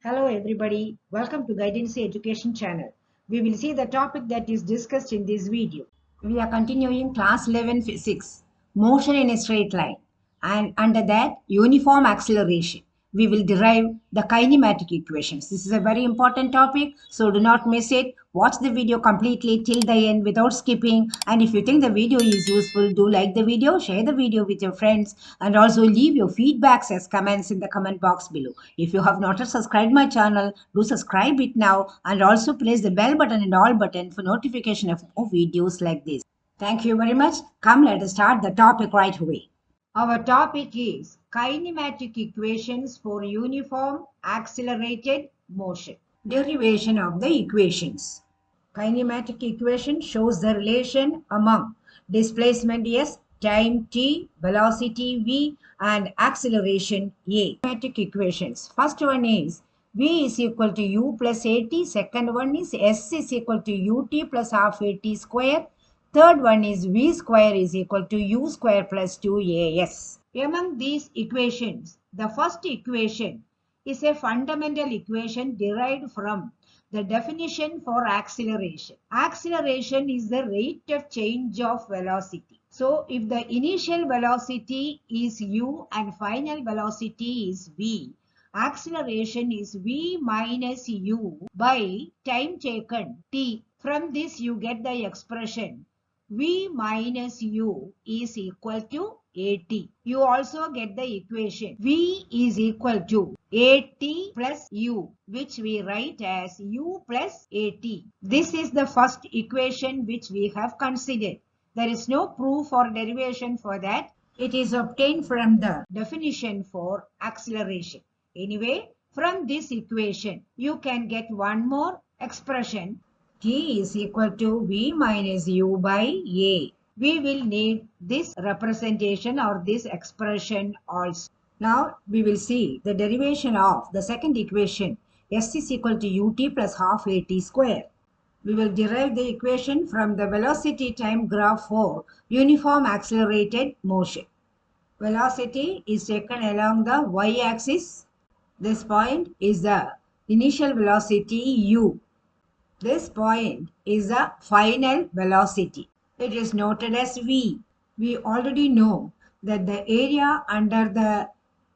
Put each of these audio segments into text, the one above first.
Hello everybody, welcome to Guidancee Education channel. We will see the topic that is discussed in this video. We are continuing class 11 physics, motion in a straight line, and under that uniform acceleration. We will derive the kinematic equations. This is a very important topic, so do not miss it. Watch the video completely till the end without skipping. And if you think the video is useful, do like the video, share the video with your friends, and also leave your feedbacks as comments in the comment box below. If you have not yet subscribed my channel, do subscribe it now and also press the bell button and all button for notification of more videos like this. Thank you very much. Come, let us start the topic right away. Our topic is kinematic equations for uniform accelerated motion. Derivation of the equations. Kinematic equation shows the relation among displacement S, time t, velocity v, and acceleration a. Kinematic equations. First one is v is equal to u plus at. Second one is s is equal to ut plus half at square. Third one is v square is equal to u square plus 2as. Among these equations, the first equation is a fundamental equation derived from the definition for acceleration. Acceleration is the rate of change of velocity. So, if the initial velocity is u and final velocity is v, acceleration is v minus u by time taken t. From this you get the expression v minus u is equal to at. You also get the equation v is equal to at plus u, which we write as u plus at. This is the first equation which we have considered. There is no proof or derivation for that. It is obtained from the definition for acceleration. Anyway, from this equation, you can get one more expression. T is equal to v minus u by a. We will need this representation or this expression also. Now we will see the derivation of the second equation. S is equal to ut plus half at square. We will derive the equation from the velocity time graph for uniform accelerated motion. Velocity is taken along the y-axis. This point is the initial velocity u. This point is the final velocity. It is noted as v. We already know that the area under the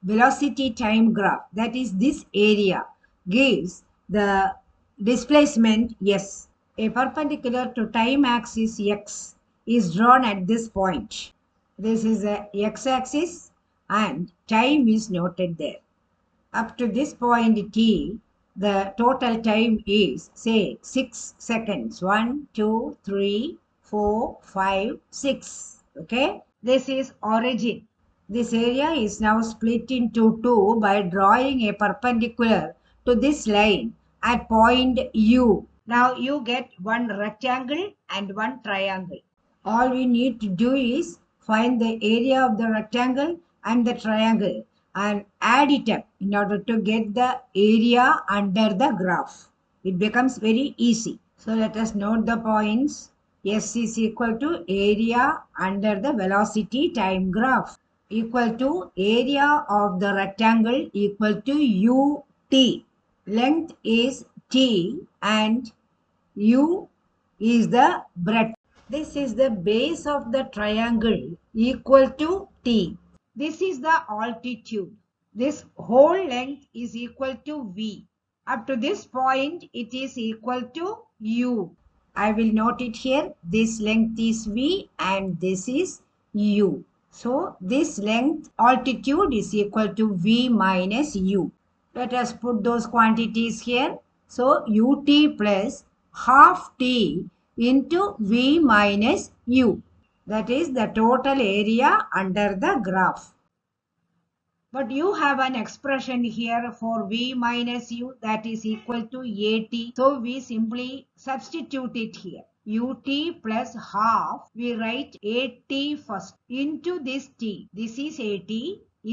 velocity time graph, that is this area, gives the displacement s. A perpendicular to time axis x is drawn at this point. This is the x-axis and time is noted there. Up to this point t, the total time is, say, 6 seconds. 1, 2, 3, 4, 5, 6. Okay? This is origin. This area is now split into two by drawing a perpendicular to this line at point U. Now you get one rectangle and one triangle. All we need to do is find the area of the rectangle and the triangle and add it up in order to get the area under the graph. It becomes very easy. So let us note the points. S is equal to area under the velocity time graph equal to area of the rectangle equal to ut. Length is t and u is the breadth. This is the base of the triangle equal to t. This is the altitude. This whole length is equal to v. Up to this point, it is equal to u. I will note it here. This length is v and this is u. So, this length altitude is equal to v minus u. Let us put those quantities here. So, ut plus half t into v minus u. That is the total area under the graph. But you have an expression here for v minus u that is equal to at. So we simply substitute it here. Ut plus half, we write at first into this t. This is at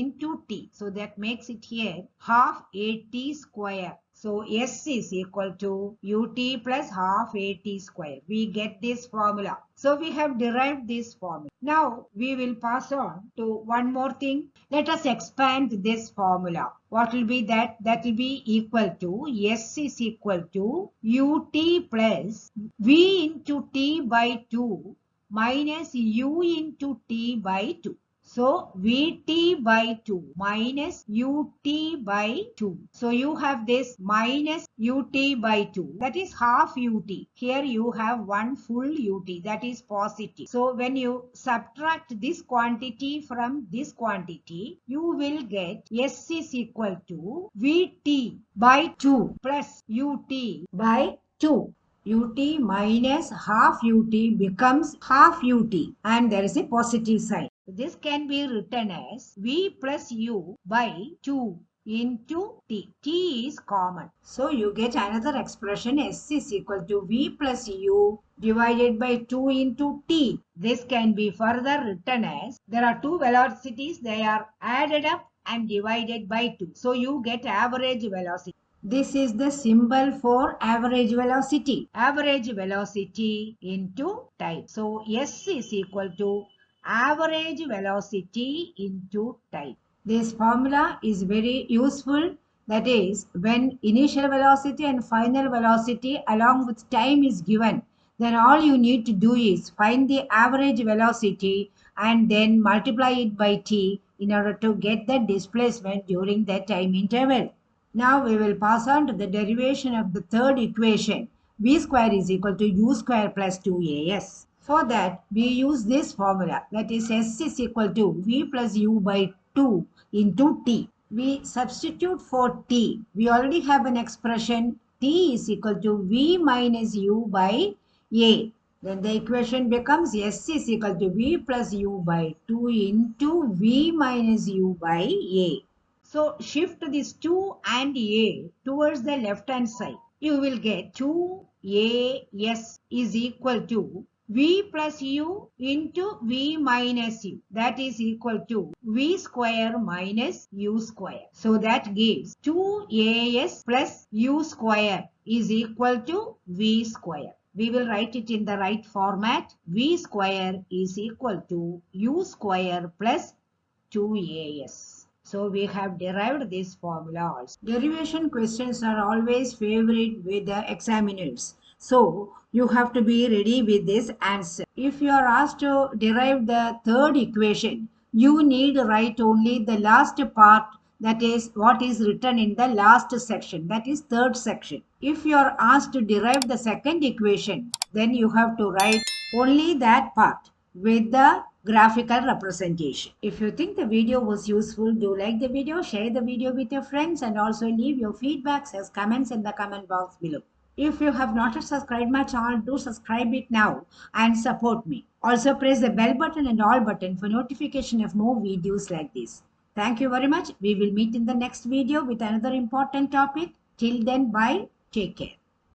into t. So that makes it here half at square. So S is equal to ut plus half at square. We get this formula. So we have derived this formula. Now we will pass on to one more thing. Let us expand this formula. What will be that? That will be equal to S is equal to ut plus v into t by 2 minus u into t by 2. So Vt by 2 minus Ut by 2. So you have this minus Ut by 2. That is half Ut. Here you have one full Ut. That is positive. So when you subtract this quantity from this quantity, you will get S is equal to Vt by 2 plus Ut by 2. Ut minus half Ut becomes half Ut and there is a positive sign. This can be written as V plus U by 2 into T. T is common. So you get another expression S is equal to V plus U divided by 2 into T. This can be further written as there are two velocities, they are added up and divided by 2. So you get average velocity. This is the symbol for average velocity. Average velocity into time. So S is equal to average velocity into time. This formula is very useful. That is, when initial velocity and final velocity along with time is given, then all you need to do is find the average velocity and then multiply it by t in order to get the displacement during that time interval. Now we will pass on to the derivation of the third equation. V square is equal to u square plus 2as. For that, we use this formula, that is S is equal to V plus U by 2 into T. We substitute for T. We already have an expression T is equal to V minus U by A. Then the equation becomes S is equal to V plus U by 2 into V minus U by A. So shift this 2 and A towards the left hand side. You will get 2as is equal to V plus U into V minus U. That is equal to V square minus U square. So that gives 2as plus U square is equal to V square. We will write it in the right format. V square is equal to U square plus 2as. So we have derived this formula also. Derivation questions are always favorite with the examiners. So you have to be ready with this answer. If you are asked to derive the third equation, you need to write only the last part, that is what is written in the last section, that is third section. If you are asked to derive the second equation, then you have to write only that part with the graphical representation. If you think the video was useful, do like the video, share the video with your friends, and also leave your feedbacks as comments in the comment box below. If you have not yet subscribed my channel, do subscribe it now and support me. Also press the bell button and all button for notification of more videos like this. Thank you very much. We will meet in the next video with another important topic. Till then, bye. Take care.